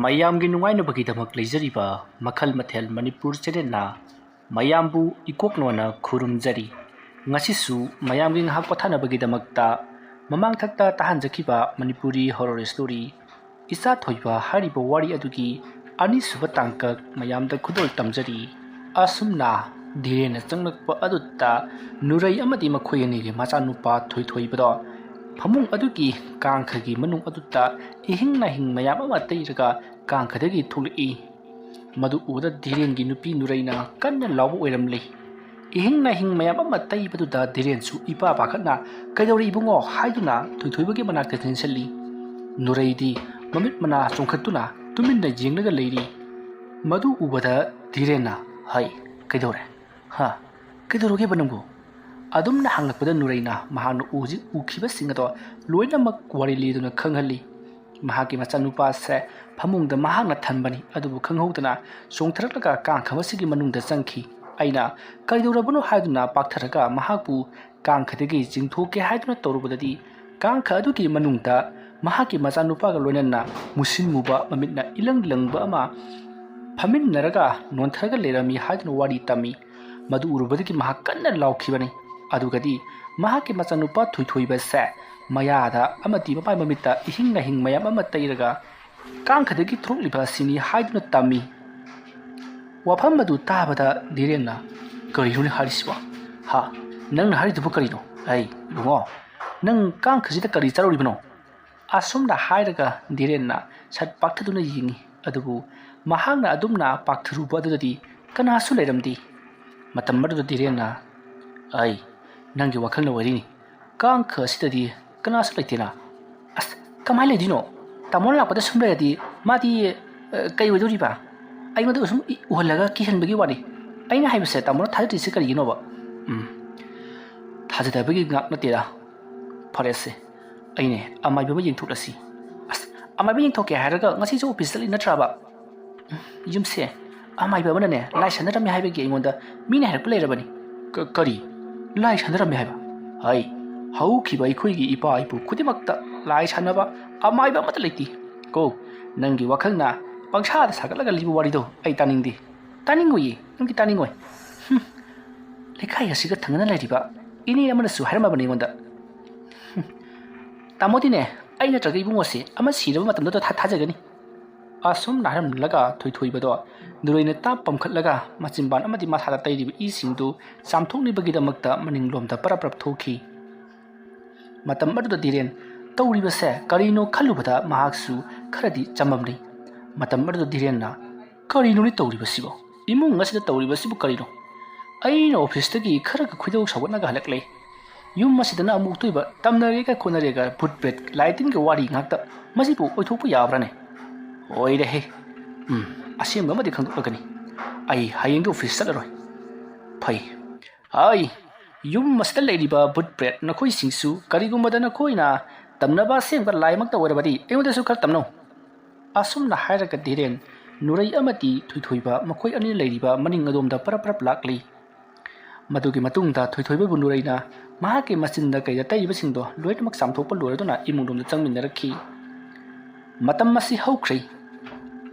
ꯃꯌꯥꯝꯒꯤ ꯅꯨꯡꯉꯥꯏꯅꯕꯒꯤꯗꯃꯛ ꯂꯩꯖꯔꯤꯕ ꯃꯈꯜ ꯃꯊꯦꯜ ꯃꯅꯤꯄꯨꯔ ꯆꯦꯅꯦꯜꯅ ꯃꯌꯥꯝꯕꯨ ꯏꯀꯣꯛꯅꯣꯅ ꯈꯨꯔꯨꯝꯖꯔꯤ꯫ ꯉꯁꯤꯁꯨ ꯃꯌꯥꯝꯒꯤ ꯉꯥꯏꯍꯥꯛ ꯄꯣꯊꯥꯅꯕꯒꯤꯗꯃꯛꯇ ꯃꯃꯥꯡꯊꯛꯇ ꯇꯥꯍꯟꯖꯈꯤꯕ ꯃꯅꯤꯄꯨꯔꯤ ꯍꯣꯔꯔ ꯁ꯭ꯇꯣꯔꯤ ꯏꯆꯥ ꯊꯣꯏꯕ ꯍꯥꯏꯔꯤꯕ ꯋꯥꯔꯤ ꯑꯗꯨꯒꯤ ꯑꯅꯤꯁꯨꯕ ꯇꯥꯡꯀꯛ ꯃꯌꯥꯝꯗ ꯈꯨꯗꯣꯜ ꯇꯝꯖꯔꯤ꯫ ꯑꯁꯨꯝꯅ ꯙꯤꯔꯦꯟꯅ ꯆꯪꯂꯛꯄ ꯑꯗꯨꯗ ꯅꯨꯔꯩ ꯑꯃꯗꯤ ꯃꯈꯣꯏ ꯑꯅꯤꯒꯤ ꯃꯆꯥꯅꯨꯄꯥ ꯊꯣꯏꯊꯣꯏꯕꯗꯣ ꯐꯃꯨꯡ ꯑꯗꯨꯒꯤ ꯀꯥꯡꯈꯒꯤ ꯃꯅꯨꯡ ꯑꯗꯨꯗ ꯏꯍꯤꯡ ꯅꯥꯍꯤꯡ ꯃꯌꯥꯝ ꯑꯃ ꯇꯩꯔꯒ ꯀꯥꯡꯈꯗꯒꯤ ꯊꯣꯛꯂꯛꯏ꯫ ꯃꯗꯨ ꯎꯕꯗ ꯙꯤꯔꯦꯟꯒꯤ ꯅꯨꯄꯤ ꯅꯨꯔꯩꯅ ꯀꯟꯅ ꯂꯥꯎꯕ ꯑꯣꯏꯔꯝꯂꯤ꯫ ꯏꯍꯤꯡ ꯅꯥꯍꯤꯡ ꯃꯌꯥꯝ ꯑꯃ ꯇꯩꯕꯗꯨꯗ ꯙꯤꯔꯦꯟꯁꯨ ꯏꯄꯥ ꯄꯥꯈꯠꯅ "ꯀꯩꯗꯧꯔꯦ ꯏꯕꯨꯡꯉꯣ?" ꯍꯥꯏꯗꯨꯅ ꯊꯣꯏꯊꯣꯏꯕꯒꯤ ꯃꯅꯥꯛꯇ ꯆꯦꯟꯁꯤꯜꯂꯤ꯫ ꯅꯨꯔꯩꯗꯤ ꯃꯃꯤꯠ ꯃꯅꯥ ꯆꯣꯡꯈꯠꯇꯨꯅ ꯇꯨꯃꯤꯟꯅ ꯌꯦꯡꯂꯒ ꯂꯩꯔꯤ꯫ ꯃꯗꯨ ꯎꯕꯗ ꯙꯤꯔꯦꯟꯅ "ꯍꯩ, ꯀꯩꯗꯧꯔꯦ? ꯀꯩꯗꯧꯔꯒꯦꯕ ꯅꯪꯕꯨ?" ꯑꯗꯨꯝꯅ ꯍꯪꯂꯛꯄꯗ ꯅꯨꯔꯩꯅ ꯃꯍꯥꯛꯅ ꯍꯧꯖꯤꯛ ꯎꯈꯤꯕꯁꯤꯡ ꯑꯗꯣ ꯂꯣꯏꯅꯃꯛ ꯋꯥꯔꯤ ꯂꯤꯗꯨꯅ ꯈꯪꯍꯜꯂꯤ꯫ ꯃꯍꯥꯛꯀꯤ ꯃꯆꯥꯅꯨꯄꯥꯁꯦ ꯐꯃꯨꯡꯗ ꯃꯍꯥꯛꯅ ꯊꯝꯕꯅꯤ, ꯑꯗꯨꯕꯨ ꯈꯪꯍꯧꯗꯅ ꯆꯣꯡꯊꯔꯛꯂꯒ ꯀꯥꯡꯈ ꯑꯁꯤꯒꯤ ꯃꯅꯨꯡꯗ ꯆꯪꯈꯤ꯫ ꯑꯩꯅ "ꯀꯩꯗꯧꯔꯕꯅꯣ?" ꯍꯥꯏꯗꯨꯅ ꯄꯥꯛꯊꯔꯒ ꯃꯍꯥꯛꯄꯨ ꯀꯥꯡꯈꯗꯒꯤ ꯆꯤꯡꯊꯣꯛꯀꯦ ꯍꯥꯏꯗꯨꯅ ꯇꯧꯔꯨꯕꯗꯗꯤ ꯀꯥꯡꯈ ꯑꯗꯨꯒꯤ ꯃꯅꯨꯡꯗ ꯃꯍꯥꯛꯀꯤ ꯃꯆꯥꯅꯨꯄꯥꯒ ꯂꯣꯏꯅꯅ ꯃꯨꯁꯤꯟ ꯃꯨꯕ ꯃꯃꯤꯠꯅ ꯏꯂꯪ ꯂꯪꯕ ꯑꯃ ꯐꯝꯃꯤꯟꯅꯔꯒ ꯅꯣꯟꯊꯔꯒ ꯂꯩꯔꯝꯃꯤ ꯍꯥꯏꯗꯨꯅ ꯋꯥꯔꯤ ꯇꯝꯃꯤ꯫ ꯃꯗꯨ ꯎꯔꯨꯕꯗꯒꯤ ꯃꯍꯥꯛ ꯀꯟꯅ ꯂꯥꯎꯈꯤꯕꯅꯤ꯫ ꯑꯗꯨꯒꯗꯤ ꯃꯍꯥꯛꯀꯤ ꯃꯆꯥꯅꯨꯄꯥ ꯊꯣꯏꯊꯣꯏꯕꯁꯦ ꯃꯌꯥꯗ ꯑꯃꯗꯤ ꯃꯄꯥꯏ ꯃꯃꯤꯠꯇ ꯏꯍꯤꯡ ꯅꯥꯍꯤꯡ ꯃꯌꯥꯝ ꯑꯃ ꯇꯩꯔꯒ ꯀꯥꯡꯈꯗꯒꯤ ꯊꯣꯛꯂꯤꯕ ꯑꯁꯤꯅꯤ ꯍꯥꯏꯗꯨꯅ ꯇꯝꯃꯤ꯫ ꯋꯥꯐꯝ ꯑꯗꯨ ꯇꯥꯕꯗ ꯙꯤꯔꯦꯟꯅ "ꯀꯔꯤꯅꯣꯅꯦ ꯍꯥꯏꯔꯤꯁꯤꯕꯣ? ꯅꯪꯅ ꯍꯥꯏꯔꯤꯗꯨꯕꯨ ꯀꯔꯤꯅꯣ? ꯑꯩ ꯏꯕꯨꯡꯉꯣ, ꯅꯪ ꯀꯥꯡꯈꯁꯤꯗ ꯀꯔꯤ ꯆꯥꯔꯨꯔꯤꯕꯅꯣ?" ꯑꯁꯨꯝꯅ ꯍꯥꯏꯔꯒ ꯙꯤꯔꯦꯟꯅ ꯁꯠ ꯄꯥꯛꯊꯗꯨꯅ ꯌꯦꯡꯉꯤ꯫ ꯑꯗꯨꯕꯨ ꯃꯍꯥꯛꯅ ꯑꯗꯨꯝꯅ ꯄꯥꯛꯊꯔꯨꯕ ꯑꯗꯨꯗꯗꯤ ꯀꯅꯥꯁꯨ ꯂꯩꯔꯝꯗꯦ꯫ ꯃꯇꯝ ꯑꯗꯨꯗ ꯙꯤꯔꯦꯟꯅ "ꯑꯩ, ꯅꯪꯒꯤ ꯋꯥꯈꯜꯅ ꯑꯣꯏꯔꯤꯅꯤ. ꯀꯥꯡꯈ ꯑꯁꯤꯗꯗꯤ ꯀꯅꯥꯁꯨ ꯂꯩꯇꯦꯅ." "ꯑꯁ, ꯀꯃꯥꯏꯅ ꯂꯩꯗꯣꯏꯅꯣ? ꯇꯥꯃꯣꯅ ꯂꯥꯛꯄꯗ ꯁꯨꯝ ꯂꯩꯔꯗꯤ ꯃꯥꯗꯤ ꯀꯩ ꯑꯣꯏꯗꯣꯔꯤꯕ? ꯑꯩꯉꯣꯟꯗ ꯁꯨꯝ ꯎꯍꯜꯂꯒ ꯀꯤꯍꯟꯕꯒꯤ ꯋꯥꯅꯤ. ꯑꯩꯅ ꯍꯥꯏꯕꯁꯦ ꯇꯥꯃꯣꯅ ꯊꯥꯖꯗ꯭ꯔꯤꯁꯦ ꯀꯔꯤꯒꯤꯅꯣꯕ?" "ꯊꯥꯖꯗꯕꯒꯤ ꯉꯥꯛ ꯅꯠꯇꯦꯗ. ꯐꯔꯦꯁꯦ, ꯑꯩꯅꯦ ꯑꯃꯥꯏꯕ ꯑꯃ ꯌꯦꯡꯊꯣꯛꯂꯁꯤ." "ꯑꯁ, ꯑꯃꯥꯏꯕ ꯌꯦꯡꯊꯣꯛꯀꯦ ꯍꯥꯏꯔꯒ ꯉꯁꯤꯁꯨ ꯑꯣꯐꯤꯁ ꯆꯠꯂꯤ ꯅꯠꯇ꯭ꯔꯕ?" "ꯌꯨꯝꯁꯦ ꯑꯃꯥꯏꯕ ꯑꯃꯅꯅꯦ ꯂꯥꯏ ꯁꯥꯟꯅꯔꯝꯃꯦ ꯍꯥꯏꯕꯒꯤ ꯑꯩꯉꯣꯟꯗ ꯃꯤꯅ ꯍꯥꯏꯔꯛꯄ ꯂꯩꯔꯕꯅꯤ." "ꯀꯔꯤ? ꯂꯥꯏ ꯁꯥꯟꯅꯔꯝꯃꯦ ꯍꯥꯏꯕ?" "ꯍꯩ, ꯍꯧꯈꯤꯕ ꯑꯩꯈꯣꯏꯒꯤ ꯏꯄꯥ ꯏꯄꯨ ꯈꯨꯗꯤꯡꯃꯛꯇ ꯂꯥꯏ ꯁꯥꯟꯅꯕ ꯑꯃꯥꯏꯕ ꯑꯃꯠꯇ ꯂꯩꯇꯦ ꯀꯣ. ꯅꯪꯒꯤ ꯋꯥꯈꯜꯅ ꯄꯪꯁꯥꯗ ꯁꯥꯒꯠꯂꯒ ꯂꯤꯕ ꯋꯥꯔꯤꯗꯣ ꯑꯩ ꯇꯥꯅꯤꯡꯗꯦ." "ꯇꯥꯅꯤꯡꯉꯣꯏꯌꯦ, ꯅꯪꯗꯤ ꯇꯥꯅꯤꯡꯉꯣꯏ. ꯂꯩꯀꯥꯏ ꯑꯁꯤꯒ ꯊꯪꯅꯅ ꯂꯩꯔꯤꯕ ꯏꯅꯦ ꯑꯃꯅꯁꯨ ꯍꯥꯏꯔꯝꯃꯕꯅꯤ ꯑꯩꯉꯣꯟꯗ." "ꯇꯥꯃꯣꯗꯤꯅꯦ ꯑꯩ ꯅꯠꯇ꯭ꯔꯒ ꯏꯕꯨꯡꯉꯣꯁꯦ ꯑꯃ ꯁꯤꯔꯕ ꯃꯇꯝꯗꯨꯗ ꯊꯥꯖꯒꯅꯤ." ꯑꯁꯨꯝꯅ ꯍꯥꯏꯔꯝꯂꯒ ꯊꯣꯏꯊꯣꯏꯕꯗꯣ ꯅꯨꯔꯩꯅ ꯇꯥꯞ ꯄꯝꯈꯠꯂꯒ ꯃꯆꯤꯟꯕꯥꯟ ꯑꯃꯗꯤ ꯃꯁꯥꯗ ꯇꯩꯔꯤꯕ ꯏꯁꯤꯡꯗꯨ ꯆꯥꯝꯊꯣꯛꯅꯕꯒꯤꯗꯃꯛꯇ ꯃꯅꯤꯡꯂꯣꯝꯗ ꯄꯔꯞ ꯄꯔꯞ ꯊꯣꯛꯈꯤ꯫ ꯃꯇꯝ ꯑꯗꯨꯗ ꯙꯤꯔꯦꯟ ꯇꯧꯔꯤꯕꯁꯦ ꯀꯔꯤꯅꯣ ꯈꯜꯂꯨꯕꯗ ꯃꯍꯥꯛꯁꯨ ꯈꯔꯗꯤ ꯆꯃꯝꯅꯩ꯫ ꯃꯇꯝ ꯑꯗꯨꯗ ꯙꯤꯔꯦꯟꯅ "ꯀꯔꯤꯅꯣꯅꯦ ꯇꯧꯔꯤꯕꯁꯤꯕꯣ? ꯏꯃꯨꯡ ꯑꯁꯤꯗ ꯇꯧꯔꯤꯕꯁꯤꯕꯨ ꯀꯔꯤꯅꯣ? ꯑꯩꯅ ꯑꯣꯐꯤꯁꯇꯒꯤ ꯈꯔꯒ ꯈꯣꯏꯗꯧ ꯁꯥꯎꯒꯠꯂꯒ ꯍꯜꯂꯛꯂꯦ. ꯌꯨꯝ ꯑꯁꯤꯗꯅ ꯑꯃꯨꯛ ꯇꯣꯏꯕ ꯇꯝꯅꯔꯦꯒ ꯈꯣꯠꯅꯔꯦꯒ ꯚꯨꯠ ꯄ꯭ꯔꯦꯠ ꯂꯥꯏꯇꯤꯟꯒ ꯋꯥꯔꯤ ꯉꯥꯛꯇ. ꯃꯁꯤꯕꯨ ꯑꯣꯏꯊꯣꯛꯄ ꯌꯥꯕ꯭ꯔꯥꯅꯦ? ꯑꯣꯏꯔꯦꯍꯦ. ꯑꯁꯦꯡꯕ ꯑꯃꯗꯤ ꯈꯪꯗꯣꯛꯂꯒꯅꯤ. ꯑꯩ ꯍꯌꯦꯡꯗꯤ ꯑꯣꯐꯤꯁ ꯆꯠꯂꯔꯣꯏ." "ꯐꯩ. ꯍꯩ, ꯌꯨꯝ ꯑꯁꯤꯗ ꯂꯩꯔꯤꯕ ꯚꯨꯠ ꯄ꯭ꯔꯦꯠ ꯅꯈꯣꯏꯁꯤꯡꯁꯨ ꯀꯔꯤꯒꯨꯝꯕꯗ ꯅꯈꯣꯏꯅ ꯇꯝꯅꯕ ꯑꯁꯦꯡꯕ ꯂꯥꯏꯃꯛꯇ ꯑꯣꯏꯔꯕꯗꯤ ꯑꯩꯉꯣꯟꯗꯁꯨ ꯈꯔ ꯇꯝꯅꯧ." ꯑꯁꯨꯝꯅ ꯍꯥꯏꯔꯒ ꯙꯤꯔꯦꯟ, ꯅꯨꯔꯩ ꯑꯃꯗꯤ ꯊꯣꯏꯊꯣꯏꯕ ꯃꯈꯣꯏ ꯑꯅꯤ ꯂꯩꯔꯤꯕ ꯃꯅꯤꯡ ꯑꯗꯣꯝꯗ ꯄꯔꯞ ꯄꯔꯞ ꯂꯥꯛꯂꯤ꯫ ꯃꯗꯨꯒꯤ ꯃꯇꯨꯡꯗ ꯊꯣꯏꯊꯣꯏꯕꯕꯨ ꯅꯨꯔꯩꯅ ꯃꯍꯥꯛꯀꯤ ꯃꯆꯤꯟꯗ ꯀꯩꯗ ꯇꯩꯔꯤꯕꯁꯤꯡꯗꯣ ꯂꯣꯏꯅꯃꯛ ꯆꯥꯝꯊꯣꯛꯄ ꯂꯣꯏꯔꯗꯨꯅ ꯏꯃꯨꯡꯂꯣꯝꯗ ꯆꯪꯃꯤꯟꯅꯔꯛꯈꯤ꯫ ꯃꯇꯝ ꯑꯁꯤ ꯍꯧꯈ꯭ꯔꯦ꯫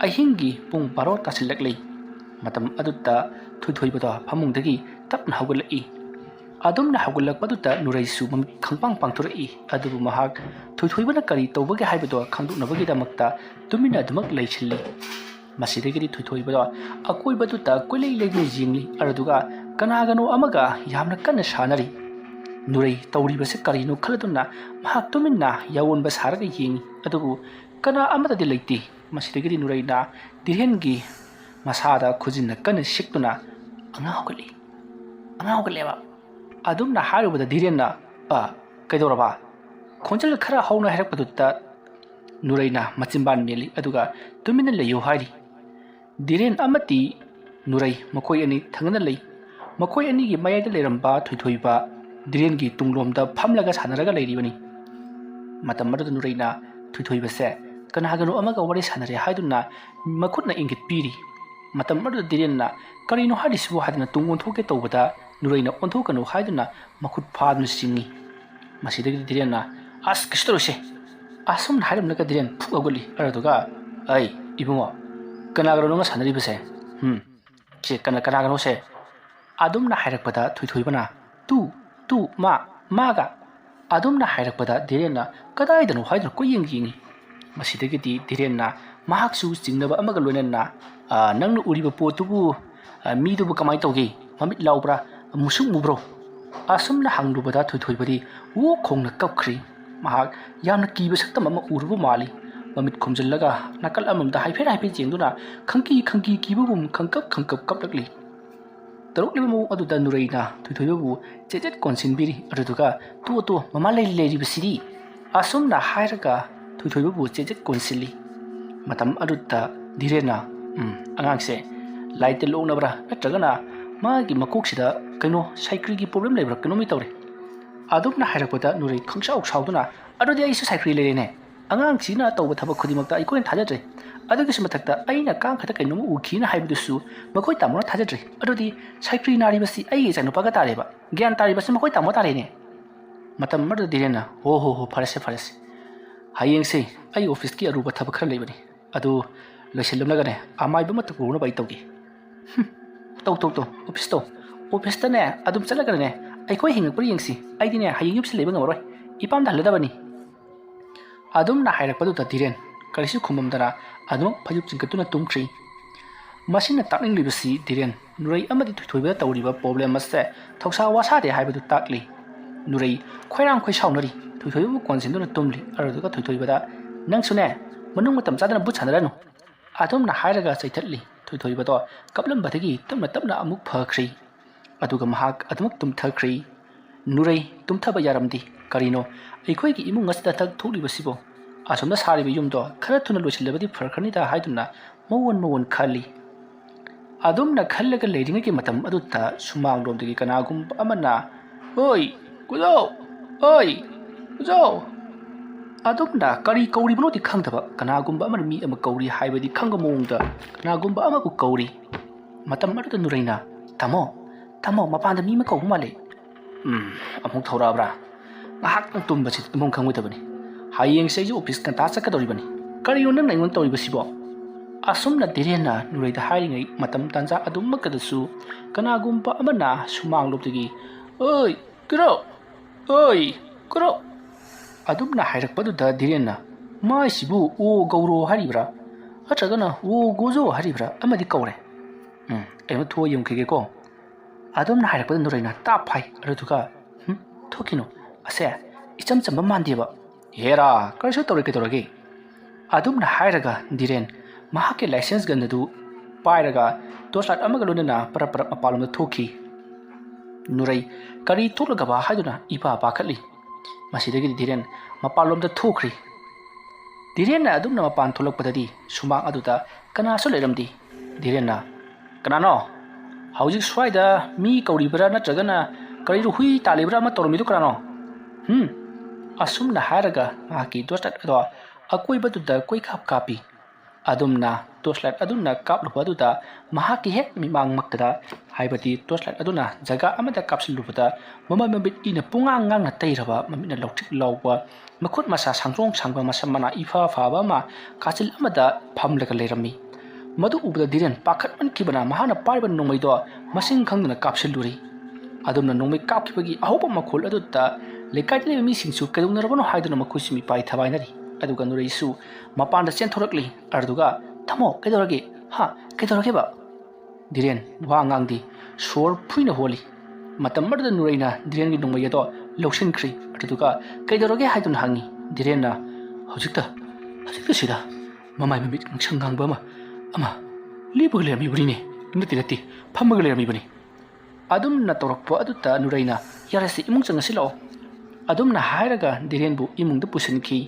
ꯑꯍꯤꯡꯒꯤ ꯄꯨꯡ 12 ꯇꯥꯁꯤꯜꯂꯛꯂꯤ꯫ ꯃꯇꯝ ꯑꯗꯨꯗ ꯊꯣꯏꯊꯣꯏꯕꯗꯣ ꯐꯃꯨꯡꯗꯒꯤ ꯇꯞꯅ ꯍꯧꯒꯠꯂꯛꯏ꯫ ꯑꯗꯨꯝꯅ ꯍꯧꯒꯠꯂꯛꯄꯗꯨꯗ ꯅꯨꯔꯩꯁꯨ ꯃꯃꯤꯠ ꯈꯪꯄꯥꯡ ꯄꯥꯡꯊꯣꯔꯛꯏ꯫ ꯑꯗꯨꯕꯨ ꯃꯍꯥꯛ ꯊꯣꯏꯊꯣꯏꯕꯅ ꯀꯔꯤ ꯇꯧꯕꯒꯦ ꯍꯥꯏꯕꯗꯣ ꯈꯪꯗꯣꯛꯅꯕꯒꯤꯗꯃꯛꯇ ꯇꯨꯃꯤꯟꯅ ꯑꯗꯨꯃꯛ ꯂꯩꯁꯤꯜꯂꯤ꯫ ꯃꯁꯤꯗꯒꯤꯗꯤ ꯊꯣꯏꯊꯣꯏꯕꯗꯣ ꯑꯀꯣꯏꯕꯗꯨꯗ ꯀꯣꯏꯂꯩ ꯂꯩꯗꯨꯅ ꯌꯦꯡꯂꯤ꯫ ꯑꯗꯨꯒ ꯀꯅꯥꯒꯅꯣ ꯑꯃꯒ ꯌꯥꯝꯅ ꯀꯟꯅ ꯁꯥꯟꯅꯔꯤ꯫ ꯅꯨꯔꯩ ꯇꯧꯔꯤꯕꯁꯦ ꯀꯔꯤꯅꯣ ꯈꯜꯂꯗꯨꯅ ꯃꯍꯥꯛ ꯇꯨꯃꯤꯟꯅ ꯌꯥꯑꯣꯟꯕ ꯁꯥꯔꯒ ꯌꯦꯡꯉꯤ꯫ ꯑꯗꯨꯕꯨ ꯀꯅꯥ ꯑꯃꯠꯇꯗꯤ ꯂꯩꯇꯦ꯫ ꯃꯁꯤꯗꯒꯤꯗꯤ ꯅꯨꯔꯩꯅ ꯙꯤꯔꯦꯟꯒꯤ ꯃꯁꯥꯗ ꯈꯨꯖꯤꯟꯅ ꯀꯟꯅ ꯁꯤꯛꯇꯨꯅ "ꯑꯉꯥꯡ ꯍꯧꯒꯠꯂꯦꯕ." ꯑꯗꯨꯝꯅ ꯍꯥꯏꯔꯨꯕꯗ ꯙꯤꯔꯦꯟꯅ "ꯀꯩꯗꯧꯔꯕ?" ꯈꯣꯟꯖꯦꯜ ꯈꯔ ꯍꯧꯅ ꯍꯥꯏꯔꯛꯄꯗꯨꯗ ꯅꯨꯔꯩꯅ ꯃꯆꯤꯟꯕꯥꯟ ꯃꯦꯜꯂꯤ ꯑꯗꯨꯒ ꯇꯨꯃꯤꯟꯅ ꯂꯩꯌꯨ ꯍꯥꯏꯔꯤ꯫ ꯙꯤꯔꯦꯟ ꯑꯃꯗꯤ ꯅꯨꯔꯩ ꯃꯈꯣꯏ ꯑꯅꯤ ꯊꯪꯅꯅ ꯂꯩ꯫ ꯃꯈꯣꯏ ꯑꯅꯤꯒꯤ ꯃꯌꯥꯏꯗ ꯂꯩꯔꯝꯕ ꯊꯣꯏꯊꯣꯏꯕ ꯙꯤꯔꯦꯟꯒꯤ ꯇꯨꯡꯂꯣꯝꯗ ꯐꯝꯂꯒ ꯁꯥꯟꯅꯔꯒ ꯂꯩꯔꯤꯕꯅꯤ꯫ ꯃꯇꯝ ꯑꯗꯨꯗ ꯅꯨꯔꯩꯅ ꯊꯣꯏꯊꯣꯏꯕꯁꯦ ꯀꯅꯥꯒꯅꯣ ꯑꯃꯒ ꯋꯥꯔꯤ ꯁꯥꯟꯅꯔꯦ ꯍꯥꯏꯗꯨꯅ ꯃꯈꯨꯠꯅ ꯏꯪꯒꯤꯠ ꯄꯤꯔꯤ꯫ ꯃꯇꯝ ꯑꯗꯨꯗ ꯙꯤꯔꯦꯟꯅ "ꯀꯔꯤꯅꯣ ꯍꯥꯏꯔꯤꯁꯤꯕꯨ?" ꯍꯥꯏꯗꯨꯅ ꯇꯨꯡ ꯑꯣꯟꯊꯣꯛꯀꯦ ꯇꯧꯕꯗ ꯅꯨꯔꯩꯅ "ꯑꯣꯟꯊꯣꯛꯀꯅꯨ" ꯍꯥꯏꯗꯨꯅ ꯃꯈꯨꯠ ꯐꯥꯗꯨꯅ ꯆꯤꯡꯉꯤ꯫ ꯃꯁꯤꯗꯒꯤꯗꯤ ꯙꯤꯔꯦꯟꯅ "ꯑꯁ, ꯀꯩꯁꯨ ꯇꯧꯔꯣꯏꯁꯦ." ꯑꯁꯨꯝꯅ ꯍꯥꯏꯔꯝꯂꯒ ꯙꯤꯔꯦꯟ ꯐꯨꯛ ꯍꯧꯒꯠꯂꯤ꯫ ꯑꯗꯨꯒ "ꯑꯩ, Ibungo kanagaro nga sanari base che kanagaro se adumna hairakpada thuithuibana tu maga adumna hairakpada direna kadaidano haidro ko yengi masidagiti direna mahaksu jingnaba amaga loinana nangnu uriba potubu midubu kamai tawge mamit laubra musung mubro asumna hanglubada thuithuibadi wo khongna kapkhri mahak yamna kiba saktam ama urbu mali mamit khumjillaga nakal amamda haifet jengduna khangki kibubum khangkap kaplakli tarukliba mo aduda nuraina thuithuibabu chejet konsinbiri aduduga tu mama leiri bisiri asumna hairaga thuithuibabu chejet konsili matam adutta direna angangse laite longnabra natragana magi makoksida kaino cycle gi problem lebra kaino mi tawre adumna hairakpada nurai khangsa uksawduna adudi aisu cycle leine angang sina tawba thaba khodimakta ikoin thajatre adugi sumathakta aina kang khata kaino ukhina haibudusu makoi tamona thajatre adudi cycle nari basi ai janu paga tareba gyan tari basi makoi tamo tarene matam mar direna ho farase hayeng se ai office ki aruba thaba khar lebani adu loisillamlagane amai bama takuna bai tawgi to office ta ne adum chalagane ai koi hingak puri yengsi ai dine hayeng yup se leba ngamroi ipam dalladabani adumna hairakpadu ta diren karisu khumamdara adum phayup chingkatuna tumkhri masina takning libasi diren nurai amadi thuiba tawriba problem ase thoksa wasa de haibadu takli nurai khoirang khoi saunari thuibu konsinduna tumli aruduga thuiba da nangsune manung matam chadana bu chanaranu adumna hairaga chaithatli thuiba do kaplam badagi tamna amuk phakhri aduga mahak adumuk tumthakri nurai tumthaba yaramdi karino ꯑꯩꯈꯣꯏꯒꯤ ꯏꯃꯨꯡ ꯑꯁꯤꯗ ꯊꯛ ꯊꯣꯛꯂꯤꯕꯁꯤꯕꯨ ꯑꯁꯣꯝꯗ ꯁꯥꯔꯤꯕ ꯌꯨꯝꯗꯣ ꯈꯔ ꯊꯨꯅ ꯂꯣꯏꯁꯤꯜꯂꯕꯗꯤ ꯐꯔꯛꯀꯅꯤꯗ ꯍꯥꯏꯗꯨꯅ ꯃꯋꯣꯟ ꯈꯜꯂꯤ ꯑꯗꯨꯝꯅ ꯈꯜꯂꯒ ꯂꯩꯔꯤꯉꯩꯒꯤ ꯃꯇꯝ ꯑꯗꯨꯗ ꯁꯨꯃꯥꯡꯂꯣꯝꯗꯒꯤ ꯀꯅꯥꯒꯨꯝꯕ ꯑꯃꯅ ꯑꯣꯏ ꯀꯨꯖꯧ ꯑꯗꯨꯝꯅ ꯀꯔꯤ ꯀꯧꯔꯤꯕꯅꯣꯗꯤ ꯈꯪꯗꯕ ꯀꯅꯥꯒꯨꯝꯕ ꯑꯃꯅ ꯃꯤ ꯑꯃ ꯀꯧꯔꯤ ꯍꯥꯏꯕꯗꯤ ꯈꯪꯕ ꯃꯑꯣꯡꯗ ꯀꯅꯥꯒꯨꯝꯕ ꯑꯃꯕꯨ ꯀꯧꯔꯤ ꯃꯇꯝ ꯑꯗꯨꯗ ꯅꯨꯔꯩꯅ ꯇꯥꯃꯣ ꯃꯄꯥꯟꯗ ꯃꯤ ꯑꯃ ꯀꯧꯕ ꯃꯥꯜꯂꯤ ꯑꯃꯨꯛ ꯊꯧꯔꯛꯑꯕ꯭ꯔꯥ ngahak tumba si mong khangoi tabani hayeng sei office kan ta chakadori bani kariyo nang naingon tori basibo asumna direna nureida hairingai matam tanja adum makadasu kanagumba amana sumang loptigi oi kro adumna hairakpadu da direna mai sibu o gauro haribra atragana o gozo haribra amadi kaure ema tho yum khege ko adumna hairakpadu nureina ta phai arutuka thokino ase icham chamba mandeba hera karso torage adumna hairaga diren mahake license ganadu pairaga tosat amaga lonana para mapalum thoki nurai kari tolaga ba haiduna ipa pakhatli masidagi diren mapalum da thokri diren adumna mapan tholakpadadi sumang aduda kana so leramdi direnna kanano haujik swaida mi kauribra na tragana kari hui talibra ma tormi du kanano asumna haraga maki toslat ado akoi baduda koi khap kapi adumna toslat aduna kaplu baduda mahaki hek mimang maktada haibati toslat aduna jaga amada kapsul lubada mama mabit ina pungang ngang na tairaba mamina loktik lawwa makhut masa sangba masa mana ifa ba ma kachil amada phamlaga lerami madu ubda diren pakhat man kibana mahana parban nongmaido masing khangna kapsul luri adumna nongmai kapkibagi ahoba makhol adutta lekai le mi singsu kadung narabano haiduna makhusimi pai thabainari aduga nuraisu mapanda chen thorakli arduga thamo kedorage ba diren wangangdi sor phuina holi matam marda nuraina diren gi nungmai do loksin khri aduga kedorage haiduna hangi direnna hojikta sida mamai mabit ngsangang ba ama libu le mi burine nati phammaga le mi bani adumna torakpo aduta nuraina yarasi imung changasilo adumna hairaga direnbu imungda pusinki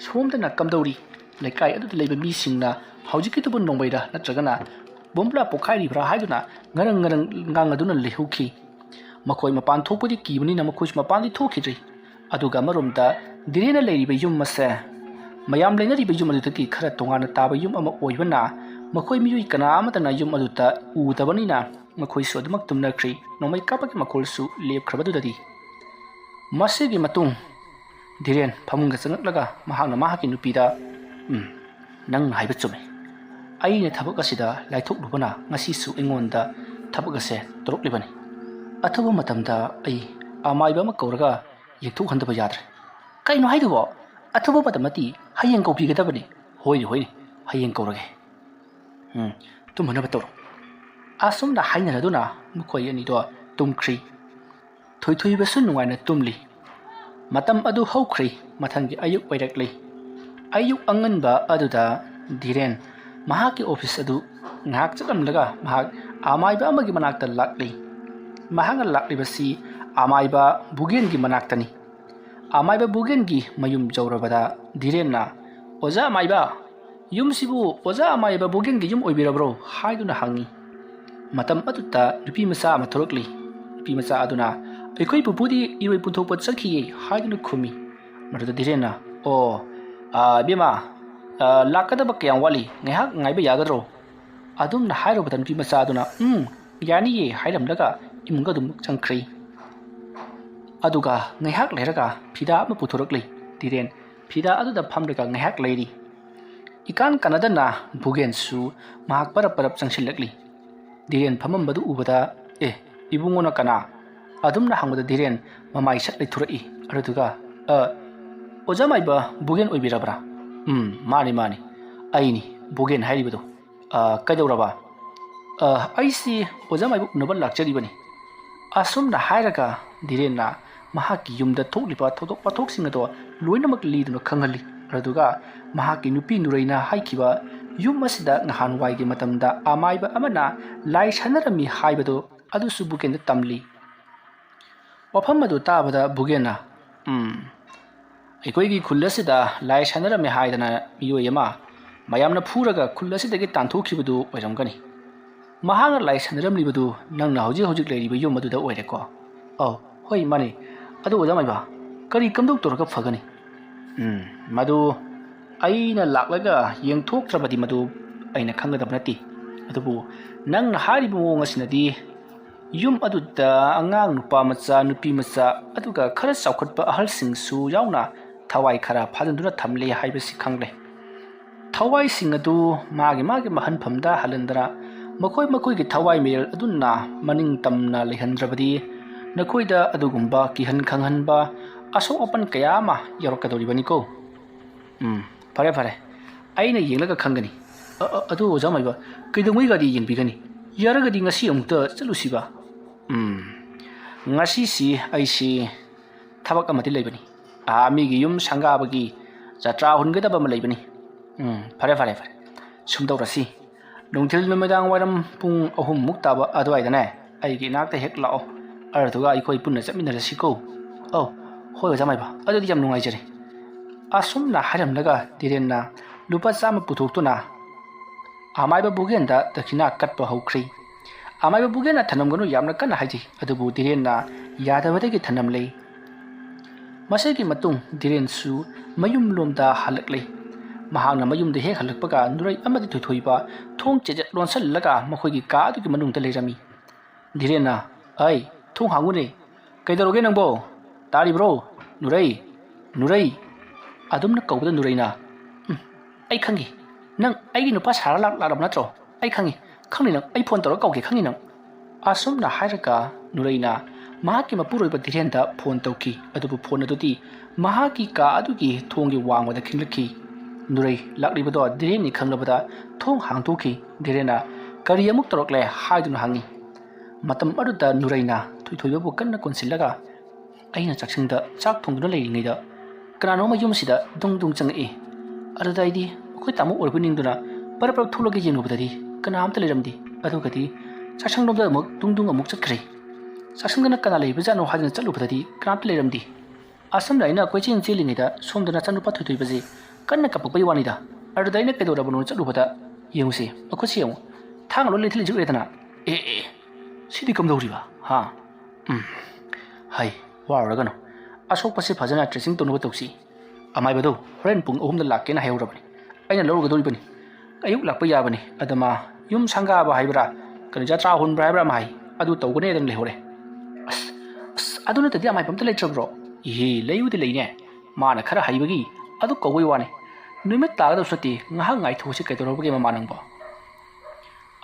somdana kamdauri lekai adu leiba mi singna haujiki tubun nongbaida natragana bombla pokhairi bra haiduna ngarang ngang aduna lehuki makoi mapan thokpudi kibani na makoi mapan di thokidri aduga marumda direna leiriba yum mase mayam leingariba yum adutaki khara tongana taba yum ama oibana makoi miyui kana amatana yum aduta udabanina makoi su adumak tumnakri nomai kapaki makolsu lepkhrabadudadi masigi matung diren phamunga changaklaga mahakna mahaki nupida nang haiba chume ai ne thabak asida laithok lubana ngasi su ingonda thabak ase torok libani athuba matamda ai amai ba ma kauraga yekthuk handaba yadre kaino haidubo athuba matamati hayeng kaupi gadabani hoi hoi hayeng kaurage tum hana batoro asum da haina laduna mukoi ani do tumkhri thoi thoi ba sun nuai na tumli matam adu haukhri mathangi ayuk wairakli ayuk angan ba aduda diren mahaki office adu ngak chakam laga mahak amai ba amagi manakta lakli mahanga lakli basi amai ba bugen gi manaktani amai ba bugen gi mayum jawrabada diren na oza amai ba yum sibu oza amai ba bugen gi yum oibirabro haiduna hangi matam atuta nupi masa mathorokli nupi masa aduna aikoi pupudi iroi puthokpa chakhi haiduna khumi marada diren na o bima lakadaba kyang wali ngahak ngaiba yagadro adum na hairo batan pi masa aduna yani ye hairam laga imunga dum changkhri aduga ngahak leraga phida ma puthorokli diren phida aduda phamraga ngahak leiri ikan kanada na bugen su mahak parap parap changsilakli diren phamam badu ubada ibungona kana adum na hangada diren mamai saklai thurai aduga ojamai ba bugen oibirabra mani aini bugen hairibado kaidawraba aisi ojamai bu nabal lakjaribani asum na hairaga direnna mahaki yumda thokliba thotok pathok singado loinamak liduna khangali aduga mahaki nupi nuraina haikiba yum asida ngahan waigi matamda amaiba amana lai sanarami haibado adusu bugen tamli wafam adu tabada bugena ꯑꯩꯈꯣꯏꯒꯤ ꯈꯨꯜ ꯑꯁꯤꯗ ꯂꯥꯏ ꯁꯥꯟꯅꯔꯝꯃꯦ ꯍꯥꯏꯗꯅ ꯃꯤꯑꯣꯏ ꯑꯃ ꯃꯌꯥꯝꯅ ꯐꯨꯔꯒ ꯈꯨꯜ ꯑꯁꯤꯗꯒꯤ ꯇꯥꯟꯊꯣꯛꯈꯤꯕꯗꯨ ꯑꯣꯏꯔꯝꯒꯅꯤ ꯃꯍꯥꯛꯅ ꯂꯥꯏ ꯁꯥꯟꯅꯔꯝꯂꯤꯕꯗꯨ ꯅꯪꯅ ꯍꯧꯖꯤꯛ ꯂꯩꯔꯤꯕ ꯌꯨꯝ ꯑꯗꯨꯗ ꯑꯣꯏꯔꯦꯀꯣ ꯍꯣꯏ ꯃꯥꯅꯤ ꯑꯗꯨ ꯑꯣꯖꯥ ꯃꯥꯏꯕ ꯀꯔꯤ ꯀꯝꯗꯧꯇꯧꯔꯒ ꯐꯒꯅꯤ ꯃꯗꯨ ꯑꯩꯅ ꯂꯥꯛꯂꯒ ꯌꯦꯡꯊꯣꯛꯇ꯭ꯔꯕꯗꯤ ꯃꯗꯨ ꯑꯩꯅ ꯈꯪꯒꯗꯕ ꯅꯠꯇꯦ ꯑꯗꯨꯕꯨ ꯅꯪꯅ ꯍꯥꯏꯔꯤꯕ ꯃꯑꯣꯡ ꯑꯁꯤꯅꯗꯤ ꯌꯨꯝ ꯑꯗꯨꯗ ꯑꯉꯥꯡ ꯅꯨꯄꯥ ꯃꯆꯥ ꯅꯨꯄꯤ ꯃꯆꯥ ꯑꯗꯨꯒ ꯈꯔ ꯆꯥꯎꯈꯠꯄ ꯑꯍꯜꯁꯤꯡꯁꯨ ꯌꯥꯎꯅ ꯊꯋꯥꯏ ꯈꯔ ꯐꯥꯖꯤꯟꯗꯨꯅ ꯊꯝꯂꯦ ꯍꯥꯏꯕꯁꯤ ꯈꯪꯂꯦ ꯊꯋꯥꯏꯁꯤꯡ ꯑꯗꯨ ꯃꯥꯒꯤ ꯃꯍꯟꯐꯝꯗ ꯍꯜꯍꯟꯗꯅ ꯃꯈꯣꯏꯒꯤ ꯊꯋꯥꯏ ꯃꯤꯔꯦꯜ ꯑꯗꯨꯅ ꯃꯅꯤꯡ ꯇꯝꯅ ꯂꯩꯍꯟꯗ꯭ꯔꯕꯗꯤ ꯅꯈꯣꯏꯗ ꯑꯗꯨꯒꯨꯝꯕ ꯀꯤꯍꯟ ꯈꯪꯍꯟꯕ ꯑꯁꯣꯛ ꯑꯄꯟ ꯀꯌꯥ ꯑꯃ ꯌꯥꯎꯔꯛꯀꯗꯧꯔꯤꯕꯅꯤꯀꯣ ꯐꯔꯦ ꯑꯩꯅ ꯌꯦꯡꯂꯒ ꯈꯪꯒꯅꯤ ꯑꯗꯨ ꯑꯣꯖꯥ ꯃꯥꯏꯕ ꯀꯩꯗꯧꯉꯩꯒꯗꯤ ꯌꯦꯡꯕꯤꯒꯅꯤ ꯌꯥꯔꯒꯗꯤ ꯉꯁꯤ ꯑꯃꯨꯛꯇ ꯆꯠꯂꯨꯁꯤꯕ ꯉꯁꯤꯁꯤ ꯑꯩꯁꯤ ꯊꯕꯛ ꯑꯃꯗꯤ ꯂꯩꯕꯅꯤ ꯃꯤꯒꯤ ꯌꯨꯝ ꯁꯪꯒꯥꯕꯒꯤ ꯖꯇ꯭ꯔꯥ ꯍꯨꯟꯒꯗꯕ ꯑꯃ ꯂꯩꯕꯅꯤ ꯐꯔꯦ ꯁꯨꯝꯗꯧꯔꯁꯤ ꯅꯨꯡꯊꯤꯜ ꯅꯨꯃꯤꯗꯥꯡ ꯋꯥꯏꯔꯝ ꯄꯨꯡ 3 ꯇꯥꯕ ꯑꯗꯨꯋꯥꯏꯗꯅꯦ ꯑꯩꯒꯤ ꯏꯅꯥꯛꯇ ꯍꯦꯛ ꯂꯥꯛꯑꯣ ꯑꯗꯨꯒ ꯑꯩꯈꯣꯏ ꯄꯨꯟꯅ ꯆꯠꯃꯤꯟꯅꯔꯁꯤꯀꯣ ꯍꯣꯏ ꯑꯣꯖꯥ ꯃꯥꯏꯕ ꯑꯗꯨꯗꯤ ꯌꯥꯝ ꯅꯨꯡꯉꯥꯏꯖꯔꯦ ꯑꯁꯨꯝꯅ ꯍꯥꯏꯔꯝꯂꯒ ꯗꯤꯔꯦꯟꯅ ꯂꯨꯄꯥ 100 ꯄꯨꯊꯣꯛꯇꯨꯅ ꯑꯃꯥꯏꯕ ꯕꯨꯒꯦꯟꯗ ꯗꯈꯤꯅꯥ ꯀꯠꯄ ꯍꯧꯈ꯭ꯔꯤ ꯑꯃꯥꯏꯕ ꯕꯨꯒꯦꯟꯅ ꯊꯅꯝꯒꯅꯨ ꯌꯥꯝꯅ ꯀꯟꯅ ꯍꯥꯏꯖꯩ ꯑꯗꯨꯕꯨ ꯗꯤꯔꯦꯟꯅ ꯌꯥꯗꯕꯗꯒꯤ ꯊꯅꯝꯂꯦ ꯃꯁꯤꯒꯤ ꯃꯇꯨꯡ ꯗꯤꯔꯦꯟꯁꯨ ꯃꯌꯨꯝꯂꯣꯝꯗ ꯍꯜꯂꯛꯂꯦ ꯃꯍꯥꯛꯅ ꯃꯌꯨꯝꯗ ꯍꯦꯛ ꯍꯜꯂꯛꯄꯒ ꯅꯨꯔꯩ ꯑꯃꯗꯤ ꯊꯣꯏꯊꯣꯏꯕ ꯊꯣꯡ ꯆꯦꯖꯦꯠ ꯂꯣꯟꯁꯜꯂꯒ ꯃꯈꯣꯏꯒꯤ ꯀꯥ ꯑꯗꯨꯒꯤ ꯃꯅꯨꯡꯗ ꯂꯩꯔꯝꯃꯤ ꯗꯤꯔꯦꯟꯅ ꯊꯣꯡ ꯍꯥꯡꯉꯨꯅꯦ ꯀꯩꯗꯧꯔꯒꯦ ꯅꯪꯕꯣ ꯇꯥꯔꯤꯕ꯭ꯔꯣ ꯅꯨꯔꯩ ꯑꯗꯨꯝꯅ ꯀꯧꯕꯗ ꯅꯨꯔꯩꯅ ꯑꯩ ꯈꯪꯉꯤ ꯅꯪ ꯑꯩꯒꯤ ꯅꯨꯄꯥ ꯁꯥꯔ ꯂꯥꯛꯂꯕ ꯅꯠꯇ꯭ꯔꯣ ꯑꯩ ꯈꯪꯉꯤ ꯅꯪ ꯑꯩ ꯐꯣꯟ ꯇꯧꯔꯒ ꯀꯧꯒꯦ ꯈꯪꯉꯤ ꯅꯪ ꯑꯁꯨꯝꯅ ꯍꯥꯏꯔꯒ ꯅꯨꯔꯩꯅ ꯃꯍꯥꯛꯀꯤ ꯃꯄꯨꯔꯣꯏꯕ ꯗꯤꯔꯦꯟꯗ ꯐꯣꯟ ꯇꯧꯈꯤ ꯑꯗꯨꯕꯨ ꯐꯣꯟ ꯑꯗꯨꯗꯤ ꯃꯍꯥꯛꯀꯤ ꯀꯥ ꯑꯗꯨꯒꯤ ꯊꯣꯡꯒꯤ ꯋꯥꯡꯃꯗ ꯈꯤꯡꯂꯛꯈꯤ ꯅꯨꯔꯩ ꯂꯥꯛꯂꯤꯕꯗꯣ ꯗꯤꯔꯦꯟꯅꯤ ꯈꯪꯂꯕꯗ ꯊꯣꯡ ꯍꯥꯡꯗꯣꯛꯈꯤ ꯗꯤꯔꯦꯟꯅ ꯀꯔꯤ ꯑꯃꯨꯛ ꯇꯧꯔꯛꯂꯦ ꯍꯥꯏꯗꯨꯅ ꯍꯪꯉꯤ ꯃꯇꯝ ꯑꯗꯨꯗ ꯅꯨꯔꯩꯅ ꯊꯣꯏꯊꯣꯏꯕꯕꯨ ꯀꯟꯅ ꯀꯣꯟꯁꯤꯜꯂꯒ ꯑꯩꯅ ꯆꯥꯛꯁꯪꯗ ꯆꯥꯛ ꯊꯣꯡꯗꯨꯅ ꯂꯩꯔꯤꯉꯩꯗ ꯀꯅꯥꯅꯣꯝꯃ ꯌꯨꯝꯁꯤꯗ ꯗꯨꯡ ꯆꯪꯉꯛꯏ ꯑꯗꯨꯗ ꯑꯩꯗꯤ ꯑꯩꯈꯣꯏ ꯇꯥꯃꯣ ꯑꯣꯏꯔꯕ ꯅꯤꯡꯗꯨꯅ ꯄꯔꯞ ꯊꯣꯛꯂꯒ ꯌꯦꯡꯂꯨꯕꯗꯗꯤ ꯀꯅꯥꯝꯇ ꯂꯩꯔꯝꯗꯦ ꯑꯗꯨꯒꯗꯤ ꯆꯥꯛꯁꯪꯂꯣꯝꯗ ꯑꯃꯨꯛ ꯗꯨꯡ ꯑꯃꯨꯛ ꯆꯠꯈ꯭ꯔꯦ ꯆꯥꯛꯁꯪꯗꯅ ꯀꯅꯥ ꯂꯩꯕꯖꯥꯠꯅꯣ ꯍꯥꯏꯗꯨꯅ ꯆꯠꯂꯨꯕꯗꯗꯤ ꯀꯅꯥꯝꯇ ꯂꯩꯔꯝꯗꯦ ꯑꯁꯨꯝꯅ ꯑꯩꯅ ꯀꯣꯏꯆꯦꯟ ꯆꯦꯜꯂꯤꯉꯩꯗ ꯁꯣꯝꯗ ꯅꯆꯥꯅꯨꯄꯥ ꯊꯣꯏꯊꯣꯏꯕꯁꯦ ꯀꯟꯅ ꯀꯞꯄꯛꯄꯒꯤ ꯋꯥꯅꯤꯗ ꯑꯗꯨꯗ ꯑꯩꯅ ꯀꯩꯗꯧꯔꯕꯅꯣ ꯆꯠꯂꯨꯕꯗ ꯌꯦꯡꯉꯨꯁꯦ ꯃꯈꯨꯠꯁꯦ ꯌꯦꯡꯉꯨ ꯊꯥꯡ ꯂꯣꯏ ꯂꯩꯊꯤꯜ ꯎꯔꯦꯗꯅ ꯁꯤꯗꯤ ꯀꯝꯗꯧꯔꯤꯕ ꯍꯩ ꯋꯥꯔꯨꯔꯒꯅꯨ ꯑꯁꯣꯛꯄꯁꯦ ꯐꯖꯅ ꯗ꯭ꯔꯦꯁꯤꯡ ꯇꯧꯅꯕ ꯇꯧꯁꯤ ꯑꯃꯥꯏꯕꯗꯣ ꯍꯣꯔꯦꯟ ꯄꯨꯡ 3ꯗ ꯂꯥꯛꯀꯦꯅ ꯍꯥꯏꯍꯧꯔꯕꯅꯤ ꯑꯩꯅ ꯂꯧꯔꯨꯒꯗꯧꯔꯤꯕꯅꯤ ꯑꯌꯨꯛ ꯂꯥꯛꯄ ꯌꯥꯕꯅꯤ ꯑꯗ ꯃꯥ ꯌꯨꯝ ꯁꯪꯒꯥꯕ ꯍꯥꯏꯕ꯭ꯔꯥ ꯖꯇ꯭ꯔꯥ ꯍꯨꯟꯕ꯭ꯔꯥ ꯍꯥꯏꯕ꯭ꯔꯥ ꯑꯃ ꯍꯥꯏ ꯑꯗꯨ ꯇꯧꯒꯅꯦꯗꯅ ꯂꯩꯍꯧꯔꯦ ꯑꯗꯨ ꯅꯠꯇꯗꯤ ꯑꯃꯥꯏꯕ ꯑꯝꯇ ꯂꯩꯇ꯭ꯔꯕ꯭ꯔꯣ ꯂꯩꯕꯨꯗꯤ ꯂꯩꯅꯦ ꯃꯥꯅ ꯈꯔ ꯍꯩꯕꯒꯤ ꯑꯗꯨ ꯀꯧꯕꯩ ꯋꯥꯅꯤ ꯅꯨꯃꯤꯠ ꯇꯥꯒꯗꯕꯁꯨ ꯅꯠꯇꯦ ꯉꯥꯏꯍꯥꯛ ꯉꯥꯏꯊꯣꯛꯁꯤ ꯀꯩꯗꯧꯔꯕꯒꯦ ꯃꯃꯥ ꯅꯪꯕꯣ